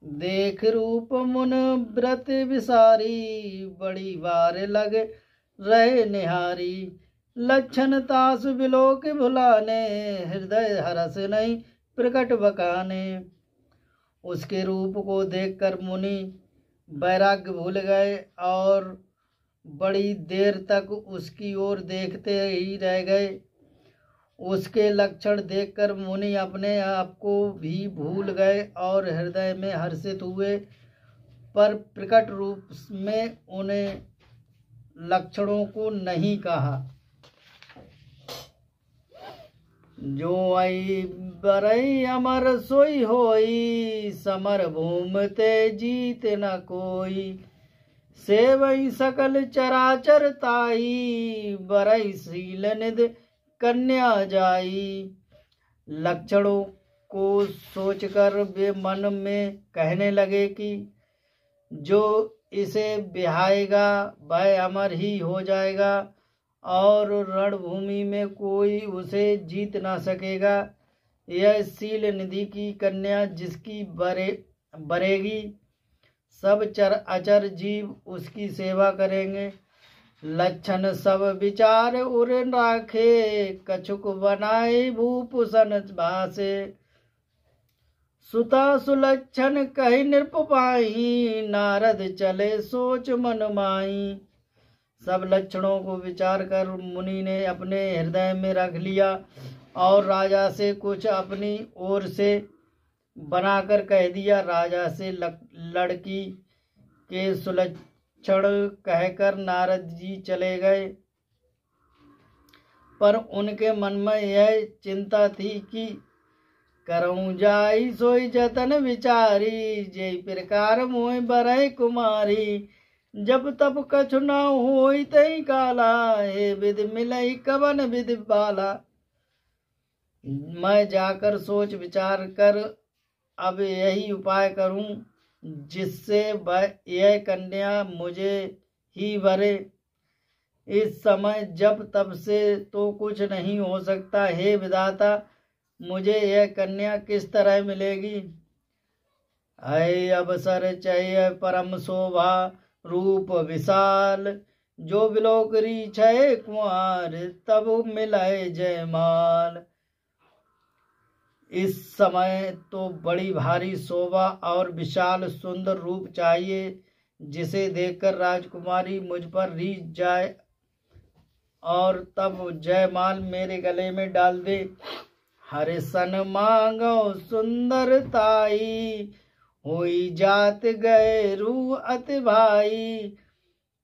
देख रूप मुन व्रत विसारी, बड़ी बार लग रहे निहारी। लक्षण तास बिलोक भुलाने, हृदय हरस नहीं प्रकट बकाने। उसके रूप को देखकर मुनि वैराग्य भूल गए और बड़ी देर तक उसकी ओर देखते ही रह गए। उसके लक्षण देखकर मुनि अपने आप को भी भूल गए और हृदय में हर्षित हुए, पर प्रकट रूप में उन्हें लक्षणों को नहीं कहा। जो आई बरई अमर सोई होई, समर भूम ते जीत न कोई। सेवई सकल चराचर ताई, बरई शील निधि कन्या जाई। लक्षणों को सोचकर वे मन में कहने लगे कि जो इसे बिहाएगा वह अमर ही हो जाएगा और रणभूमि में कोई उसे जीत ना सकेगा। यह शील निधि की कन्या जिसकी बरेगी, सब चर अचर जीव उसकी सेवा करेंगे। लक्षण सब विचार उर राखे, कछुक बनाए भूपुसन भासे। सुता सुलक्षण कही नृप पाई, नारद चले सोच मन माई। सब लक्षणों को विचार कर मुनि ने अपने हृदय में रख लिया और राजा से कुछ अपनी ओर से बनाकर कह दिया। राजा से लड़की के सुलक्षण कहकर नारद जी चले गए, पर उनके मन में यह चिंता थी कि करऊं जाई सोई जतन विचारी, जय प्रकार मोह बरय कुमारी। जब तब कछु न होई तई काला, हे विध मिलई कवन विधि बाला। मैं जाकर सोच विचार कर अब यही उपाय करूं जिससे यह कन्या मुझे ही वरे। इस समय जब तब से तो कुछ नहीं हो सकता। हे विधाता, मुझे यह कन्या किस तरह मिलेगी। ऐ अवसर चय परम शोभा, रूप विशाल जो बिलोकरी छय कुमार, तब मिलाए जयमाल। इस समय तो बड़ी भारी शोभा और विशाल सुंदर रूप चाहिए, जिसे देखकर राजकुमारी मुझ पर रीझ जाए और तब जयमाल मेरे गले में डाल दे। हरे सन मांगो सुंदर ताई, होई जात गए रू अति भाई।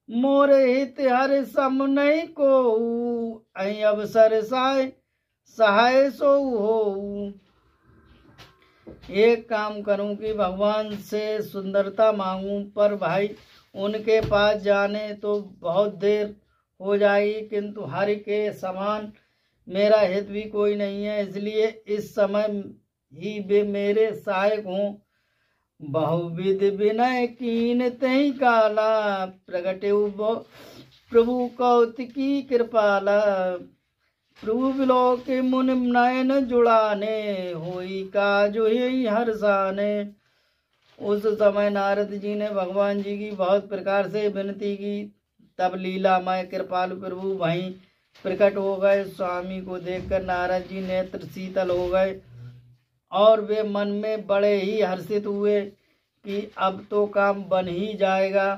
मोर हित हर सम नहीं को, ऐ अवसर सहाय सो हो। एक काम करूं कि भगवान से सुंदरता मांगूं, पर भाई उनके पास जाने तो बहुत देर हो जाएगी, किंतु हरि के समान मेरा हित भी कोई नहीं है, इसलिए इस समय ही वे मेरे सहायक हों। बहुविध विनय कीन तहि काला, प्रगटे प्रभु कौतिकी कृपाला। प्रभु बिलोक मुनि नयन जुड़ाने, होई काज ही हर्षाने। उस समय नारद जी ने भगवान जी की बहुत प्रकार से विनती की। तब लीलामय कृपालु प्रभु वहीं प्रकट हो गए। स्वामी को देखकर नारद जी नेत्र शीतल हो गए और वे मन में बड़े ही हर्षित हुए कि अब तो काम बन ही जाएगा।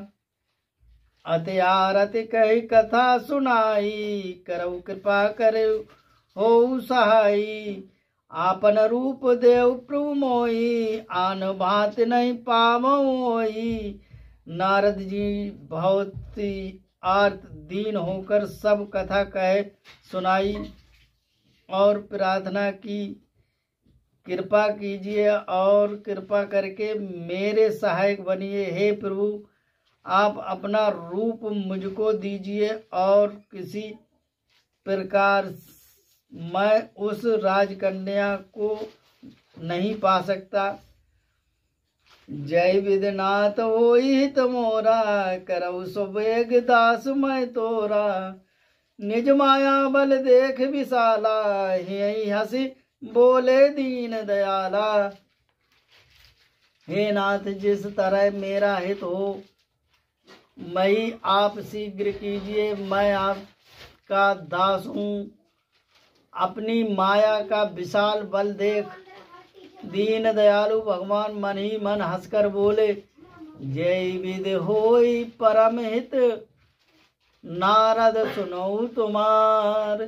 अति आरति कही कथा सुनाई, करऊ कृपा करे हो सहाई। आपन रूप देव प्रभु मोई, आन भांति नहीं पावोई। नारद जी बहुत ही आर्त दीन होकर सब कथा कहे सुनाई और प्रार्थना की, कृपा कीजिए और कृपा करके मेरे सहायक बनिए। हे प्रभु, आप अपना रूप मुझको दीजिए और किसी प्रकार मैं उस राजकन्या को नहीं पा सकता। जय विधनाथ होई हित मोरा, करऊ सुबेग दास मैं तोरा। निज माया बल देख विशाला, यही हंसी बोले दीन दयाला। हे नाथ, जिस तरह मेरा हित हो मैं आप शीघ्र कीजिए। मैं आपका दास हूँ। अपनी माया का विशाल बल देख दीन दयालु भगवान मन ही मन हंसकर बोले, जय विधि होई परम हित नारद सुनऊ तुम्हार।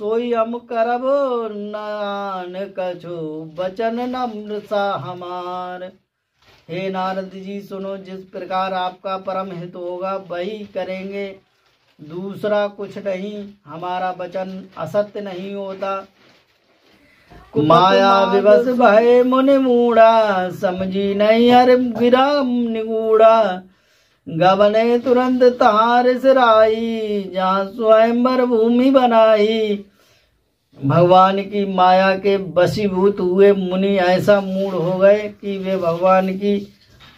सोई हम करब नान कछु बचन नम्र सा हमार। हे नारद जी सुनो, जिस प्रकार आपका परम हित होगा वही करेंगे, दूसरा कुछ नहीं। हमारा वचन असत्य नहीं होता। माया विवश भय मुनि मूढ़ा, समझी नहीं हर विराम निगूढ़ा। गबने तुरंत तार सिराई, जहाँ स्वयंवर भूमि बनाई। भगवान की माया के वशीभूत हुए मुनि ऐसा मूढ़ हो गए कि वे भगवान की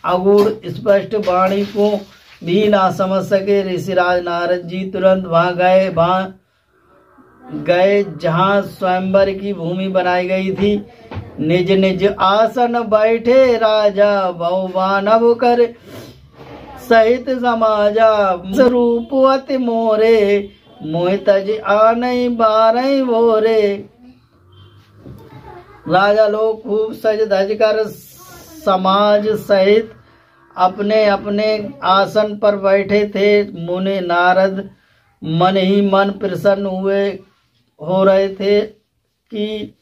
अगूढ़ स्पष्ट वाणी को भी ना समझ सके। ऋषिराज नारद जी तुरंत वहां गए जहाँ स्वयंवर की भूमि बनाई गई थी। निज निज आसन बैठे राजा, बहुवानव कर सहित समाजा। स्वरूप अति मोरे, मोहितज आनई बारई भोरे। राजा लोग खूब सज धज कर समाज सहित अपने अपने आसन पर बैठे थे। मुनि नारद मन ही मन प्रसन्न हो रहे थे कि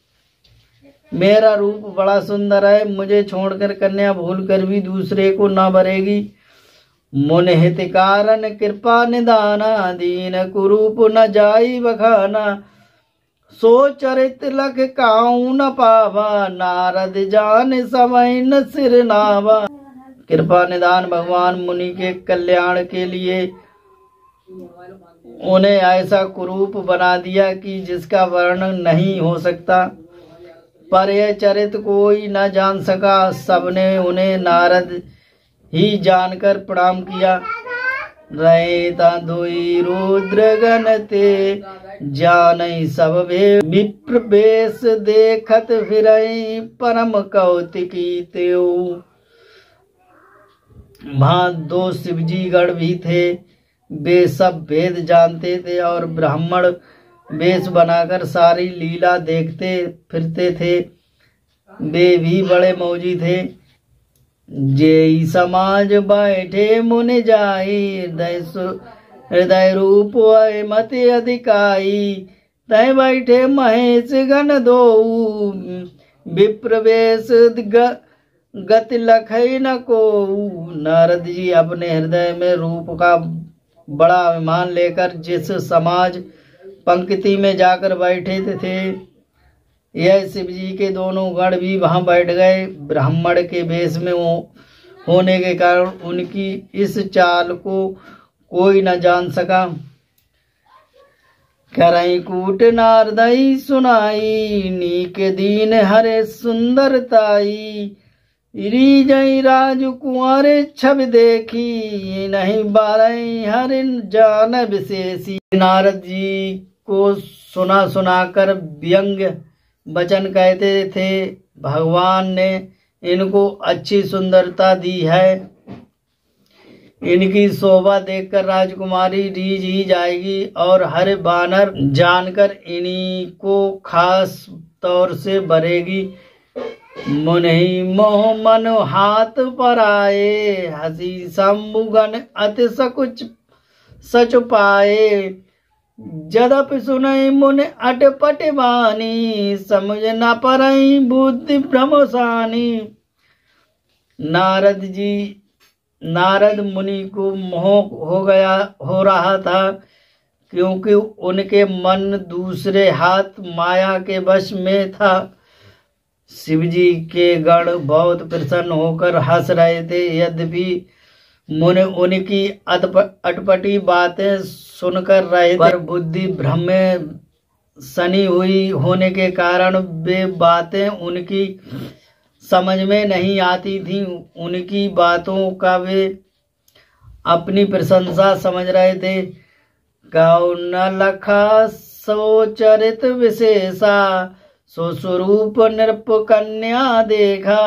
मेरा रूप बड़ा सुंदर है, मुझे छोड़कर कन्या भूल कर भी दूसरे को न भरेगी। मुनि हित कारण कृपा निदाना, दीन कुरूप न जाई बखाना। सो चरित लख काऊ न पावा, नारद जान समय न सिर नावा। कृपा निदान भगवान मुनि के कल्याण के लिए उन्हें ऐसा कुरूप बना दिया कि जिसका वर्णन नहीं हो सकता। पर यह चरित्र कोई न जान सका। सबने उन्हें नारद ही जानकर प्रणाम किया। रहता दुई रुद्र गण ते, जानई सब भे विप्र बेश। देखत फिरई परम कौतिकी तेऊ। वहाँ 2 शिवजी गण भी थे। वे सब भेद जानते थे और ब्राह्मण वेश बनाकर सारी लीला देखते फिरते थे। वे भी बड़े मौजी थे। जेई समाज बैठे मुनि जाई, हृदय रूप मति अधिकाई। तय बैठे महेश गण दोऊ, विप्र वेश गति लखई न को। नारद जी अपने हृदय में रूप का बड़ा अभिमान लेकर जिस समाज पंक्ति में जाकर बैठे थे, यह शिव जी के दोनों गण भी वहां बैठ गए। ब्राह्मण के वेश में होने के कारण उनकी इस चाल को कोई न जान सका। करई कूट नारदई सुनाई, नीक दीन हरे सुंदरताई। रीजई राजकुंवर छब देखी, नहीं बारई हरि जान विशेषी। नारद जी को सुना सुनाकर व्यंग्य वचन कहते थे। भगवान ने इनको अच्छी सुंदरता दी है, इनकी शोभा देखकर राजकुमारी रीझ ही जाएगी और हर बानर जानकर इन्हीं को खास तौर से भरेगी। मुनि मोह मन हाथ पर आए, हसी शंभुगन अति सकुच सच पाए। जदपि सुनई मुनि अटपट बानी, समझ न परई बुद्धि भ्रमसानी। नारद मुनि को मोह हो रहा था, क्योंकि उनके मन दूसरे हाथ माया के वश में था। शिवजी के गण बहुत प्रसन्न होकर हंस रहे थे। यद्यपि मुनि उनकी अटपटी बातें सुनकर रहे थे, पर बुद्धि भ्रम में सनी हुई होने के कारण वे बातें उनकी समझ में नहीं आती थीं। उनकी बातों का वे अपनी प्रशंसा समझ रहे थे। कौ न लखा सो चरित विशेषा, सो स्वरूप नृप कन्या देखा।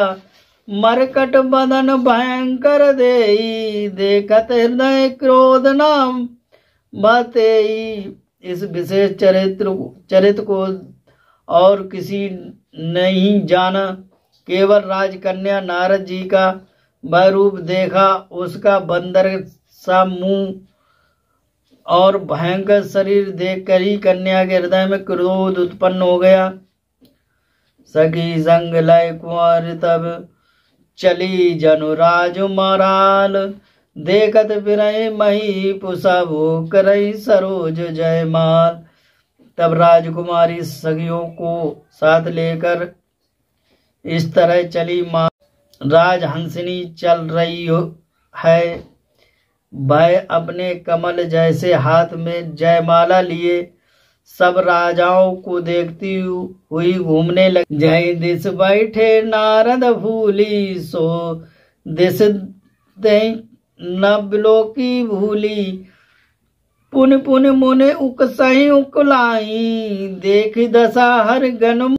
मरकट बदन भयंकर देई, देखत हृदय क्रोध नाम बतेई। इस विशेष चरित्र को और किसी नहीं जाना, केवल राजकन्या नारद जी का वह रूप देखा। उसका बंदर सा मुंह और भयंकर शरीर देखकर ही कन्या के हृदय में क्रोध उत्पन्न हो गया। सखी संग लय कुंवर तब चली जनु राजमराल, देखत बिरहि मही सब करई सरोज जयमाल। तब राजकुमारी सखियों को साथ लेकर इस तरह चली। माँ राजहंसिनी चल रही है, वह अपने कमल जैसे हाथ में जयमाला लिए सब राजाओं को देखती हुई घूमने लगी। जय दिस बैठे नारद भूली, सो दिस नवलोकी भूली। पुन पुन मुने उकसई उकलाई, देख दशा हर गन